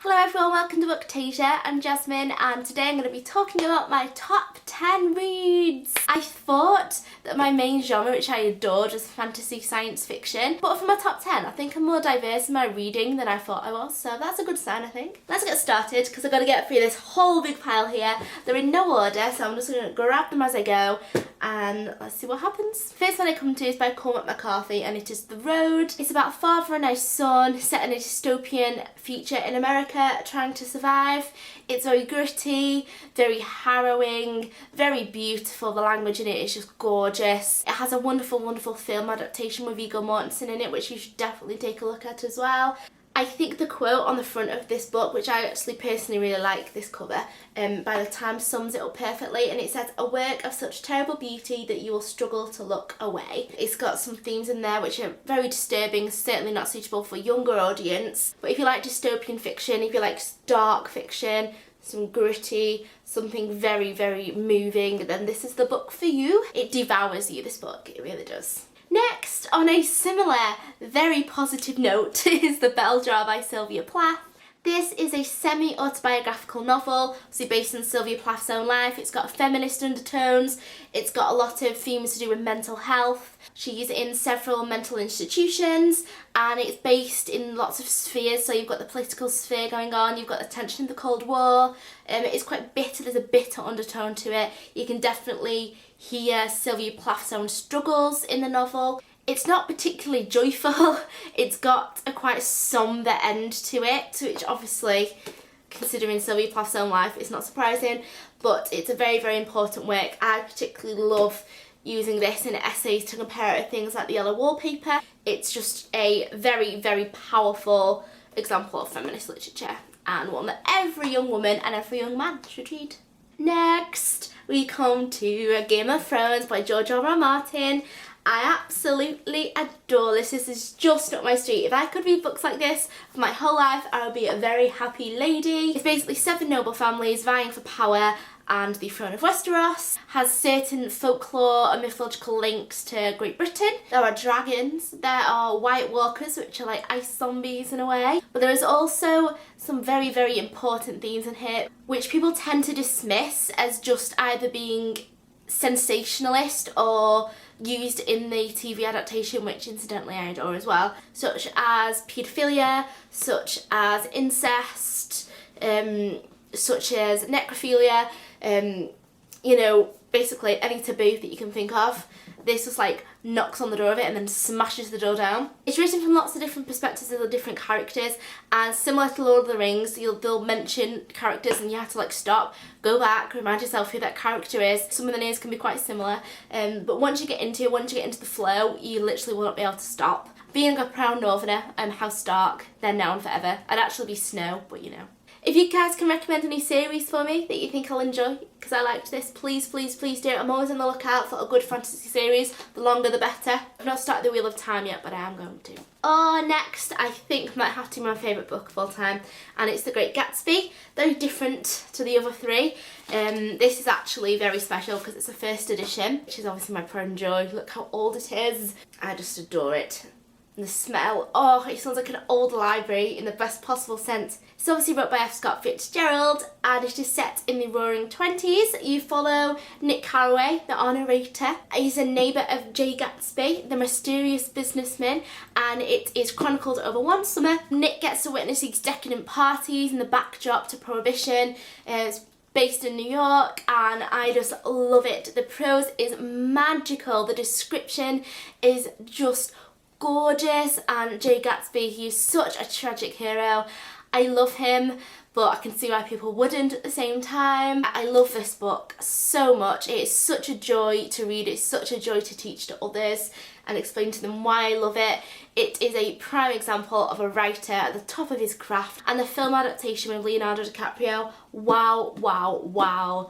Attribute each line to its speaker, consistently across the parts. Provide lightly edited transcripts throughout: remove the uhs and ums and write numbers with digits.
Speaker 1: Hello everyone, welcome to Booktasia. I'm Jasmine and today I'm going to be talking about my top 10 reads. I thought that my main genre, which I adored, was fantasy science fiction, but for my top 10 I think I'm more diverse in my reading than I thought I was, so that's a good sign I think. Let's get started because I've got to get through this whole big pile here. They're in no order, so I'm just going to grab them as I go and let's see what happens. First one I come to is by Cormac McCarthy and it is The Road. It's about a father and a son set in a dystopian future in America trying to survive. It's very gritty, very harrowing, very beautiful. The language in it is just gorgeous. It has a wonderful, wonderful film adaptation with Viggo Mortensen in it, which you should definitely take a look at as well. I think the quote on the front of this book, which I actually personally really like this cover, by the time sums it up perfectly, and it says, "A work of such terrible beauty that you will struggle to look away." It's got some themes in there which are very disturbing, certainly not suitable for a younger audience, but if you like dystopian fiction, if you like dark fiction, some gritty, something very, very moving, then this is the book for you. It devours you, this book, it really does. Next, on a similar, very positive note, is The Bell Jar by Sylvia Plath. This is a semi-autobiographical novel, obviously based on Sylvia Plath's own life. It's got feminist undertones, it's got a lot of themes to do with mental health. She's in several mental institutions and it's based in lots of spheres, so you've got the political sphere going on, you've got the tension of the Cold War. It's quite bitter, there's a bitter undertone to it. You can definitely hear Sylvia Plath's own struggles in the novel. It's not particularly joyful, it's got a quite sombre end to it, which obviously, considering Sylvia Plath's own life, is not surprising, but it's a very, very important work. I particularly love using this in essays to compare it to things like The Yellow Wallpaper. It's just a very, very powerful example of feminist literature, and one that every young woman and every young man should read. Next, we come to Game of Thrones by George R.R. Martin. I absolutely adore this. This is just up my street. If I could read books like this for my whole life, I would be a very happy lady. It's basically 7 noble families vying for power and the throne of Westeros. Has certain folklore and mythological links to Great Britain. There are dragons, there are White Walkers, which are like ice zombies in a way, but there is also some very, very important themes in here which people tend to dismiss as just either being sensationalist or used in the TV adaptation, which incidentally I adore as well, such as paedophilia, such as incest, such as necrophilia, you know, basically any taboo that you can think of. This just like knocks on the door of it and then smashes the door down. It's written from lots of different perspectives of the different characters, and similar to Lord of the Rings, they'll mention characters and you have to like stop, go back, remind yourself who that character is. Some of the names can be quite similar, but once you get into the flow, you literally will not be able to stop. Being a proud northerner, House Stark, they're known forever. I'd actually be Snow, but you know. If you guys can recommend any series for me that you think I'll enjoy, because I liked this, please, please, please do. I'm always on the lookout for a good fantasy series. The longer the better. I've not started the Wheel of Time yet, but I am going to. Oh, next, I think might have to be my favourite book of all time, and it's The Great Gatsby. Very different to the other 3. This is actually very special because it's a first edition, which is obviously my pride and joy. Look how old it is. I just adore it. And the smell, oh, it sounds like an old library in the best possible sense. It's obviously wrote by F. Scott Fitzgerald and it is set in the Roaring 20s. You follow Nick Carraway, the narrator. He's a neighbour of Jay Gatsby, the mysterious businessman, and it is chronicled over one summer. Nick gets to witness these decadent parties in the backdrop to Prohibition. It's based in New York and I just love it. The prose is magical, the description is just gorgeous, and Jay Gatsby, he's such a tragic hero. I love him, but I can see why people wouldn't at the same time. I love this book so much. It is such a joy to read, it's such a joy to teach to others and explain to them why I love it. It is a prime example of a writer at the top of his craft, and the film adaptation with Leonardo DiCaprio, wow, wow, wow,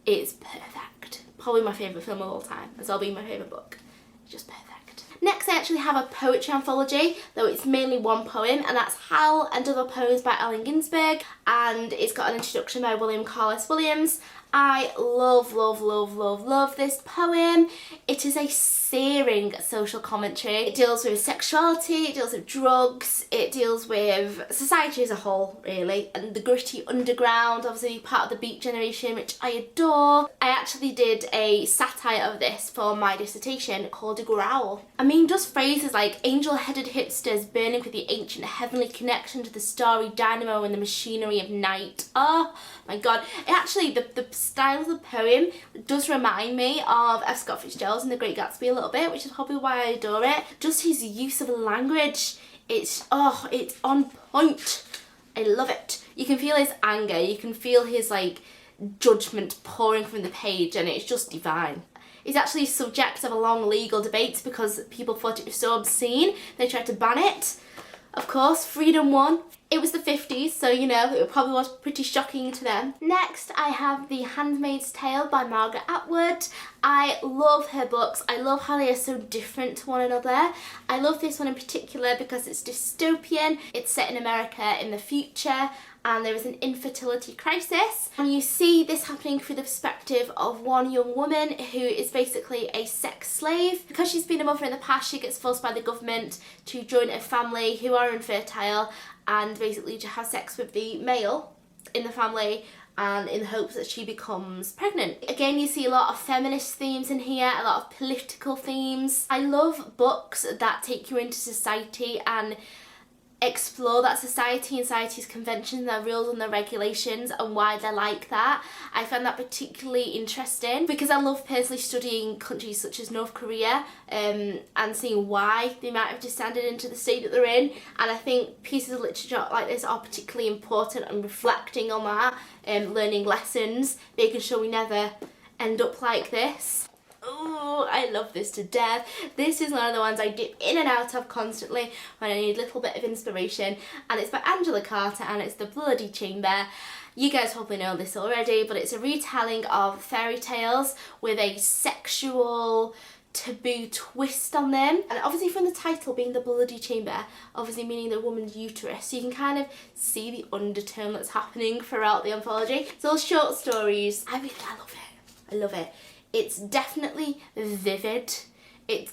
Speaker 1: it's perfect. Probably my favourite film of all time, as well being my favourite book. It's just perfect. Next I actually have a poetry anthology, though it's mainly one poem, and that's Howl and Other Poems by Allen Ginsberg, and it's got an introduction by William Carlos Williams. I love this poem. It is a searing social commentary. It deals with sexuality, it deals with drugs, it deals with society as a whole, really, and the gritty underground, obviously part of the Beat generation, which I adore. I actually did a satire of this for my dissertation called A Growl. I mean, just phrases like angel-headed hipsters burning with the ancient heavenly connection to the starry dynamo and the machinery of night. Oh my god. Actually, the style of the poem does remind me of F. Scott Fitzgerald's in The Great Gatsby a little bit, which is probably why I adore it. Just his use of language, it's on point. I love it. You can feel his anger, you can feel his like judgment pouring from the page, and it's just divine. It's actually subject of a long legal debate because people thought it was so obscene they tried to ban it. Of course, freedom won. It was the 50s, so you know, it probably was pretty shocking to them. Next, I have The Handmaid's Tale by Margaret Atwood. I love her books. I love how they are so different to one another. I love this one in particular because it's dystopian. It's set in America in the future, and there is an infertility crisis. And you see this happening through the perspective of one young woman who is basically a sex slave. Because she's been a mother in the past, she gets forced by the government to join a family who are infertile and basically to have sex with the male in the family, and in the hopes that she becomes pregnant. Again, you see a lot of feminist themes in here, a lot of political themes. I love books that take you into society and explore that society and society's conventions, their rules and their regulations, and why they're like that. I found that particularly interesting because I love personally studying countries such as North Korea and seeing why they might have descended into the state that they're in, and I think pieces of literature like this are particularly important and reflecting on that, learning lessons, making sure we never end up like this. Oh, I love this to death. This is one of the ones I dip in and out of constantly when I need a little bit of inspiration, and it's by Angela Carter and it's The Bloody Chamber. You guys probably know this already, but it's a retelling of fairy tales with a sexual taboo twist on them, and obviously from the title being The Bloody Chamber, obviously meaning the woman's uterus, so you can kind of see the undertone that's happening throughout the anthology. It's all short stories. I love it. I love it. It's definitely vivid. It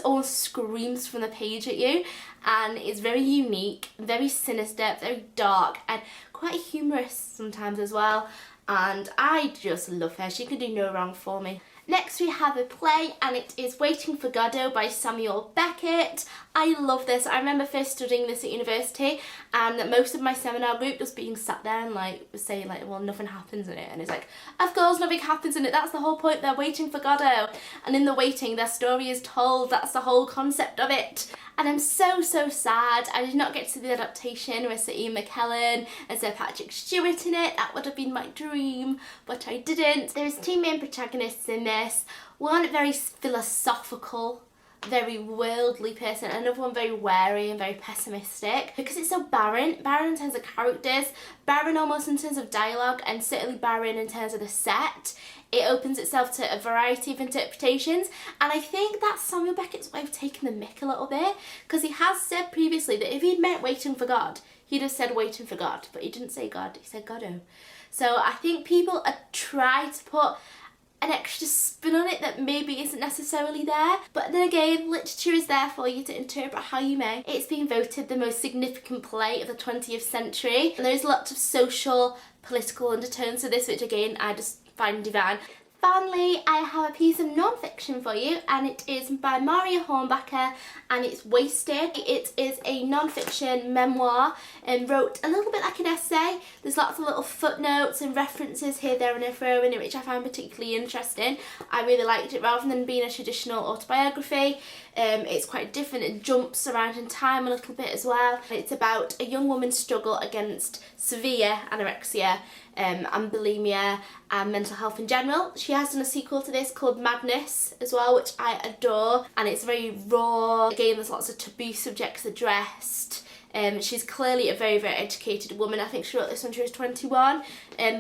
Speaker 1: almost screams from the page at you, and it's very unique, very sinister, very dark, and quite humorous sometimes as well. And I just love her. She can do no wrong for me. Next we have a play, and it is Waiting for Godot by Samuel Beckett. I love this. I remember first studying this at university, and most of my seminar group just being sat there and like saying like, well, nothing happens in it, and it's like, of course nothing happens in it, that's the whole point, they're waiting for Godot, and in the waiting their story is told. That's the whole concept of it. And I'm so sad I did not get to see the adaptation with Sir Ian McKellen and Sir Patrick Stewart in it. That would have been my dream, but I didn't. There's two main protagonists in this. One very philosophical, very worldly person, and another one very wary and very pessimistic, because it's so barren in terms of characters, barren almost in terms of dialogue, and certainly barren in terms of the set. It opens itself to a variety of interpretations, and I think that's Samuel Beckett's way of taking the mick a little bit, because he has said previously that if he'd meant waiting for God, he'd have said waiting for God, but he didn't say God, he said Godot. So I think people are trying to put an extra spin on it that maybe isn't necessarily there, but then again, literature is there for you to interpret how you may. It's been voted the most significant play of the 20th century, and there's lots of social, political undertones to this, which again I just find divine. Finally, I have a piece of non-fiction for you, and it is by Marya Hornbacher, and it's Wasted. It is a non-fiction memoir and wrote a little bit like an essay. There's lots of little footnotes and references here, there and everywhere in it, which I found particularly interesting. I really liked it. Rather than being a traditional autobiography, it's quite different. It jumps around in time a little bit as well. It's about a young woman's struggle against severe anorexia and bulimia and mental health in general. She has done a sequel to this called Madness as well, which I adore, and it's very raw. Again, there's lots of taboo subjects addressed. She's clearly a very, very educated woman. I think she wrote this when she was 21,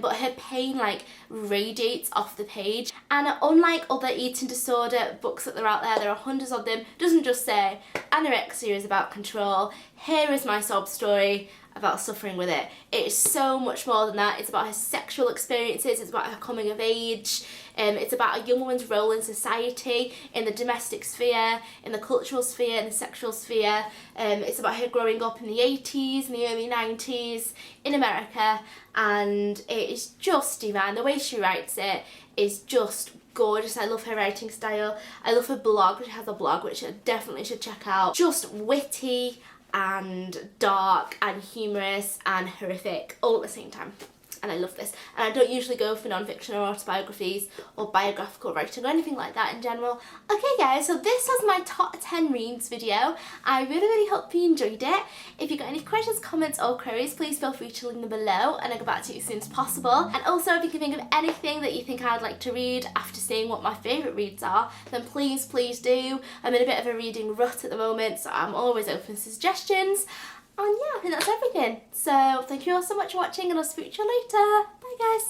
Speaker 1: but her pain like radiates off the page. And unlike other eating disorder books that are out there are hundreds of them, it doesn't just say anorexia is about control, here is my sob story about suffering with it. It is so much more than that. It's about her sexual experiences, it's about her coming of age, it's about a young woman's role in society, in the domestic sphere, in the cultural sphere, in the sexual sphere. It's about her growing up in the 80s and the early 90s in America, and it is just divine. The way she writes it is just gorgeous. I love her writing style. I love her blog. She has a blog which I definitely should check out. Just witty and dark and humorous and horrific all at the same time, and I love this. And I don't usually go for non-fiction or autobiographies or biographical writing or anything like that in general. Okay guys, so this was my top 10 reads video. I really hope you enjoyed it. If you've got any questions, comments or queries, please feel free to leave them below and I'll get back to you as soon as possible. And also, if you can think of anything that you think I'd like to read after seeing what my favourite reads are, then please do. I'm in a bit of a reading rut at the moment, so I'm always open to suggestions. And yeah, I think that's everything. So thank you all so much for watching, and I'll speak to you later. Bye guys.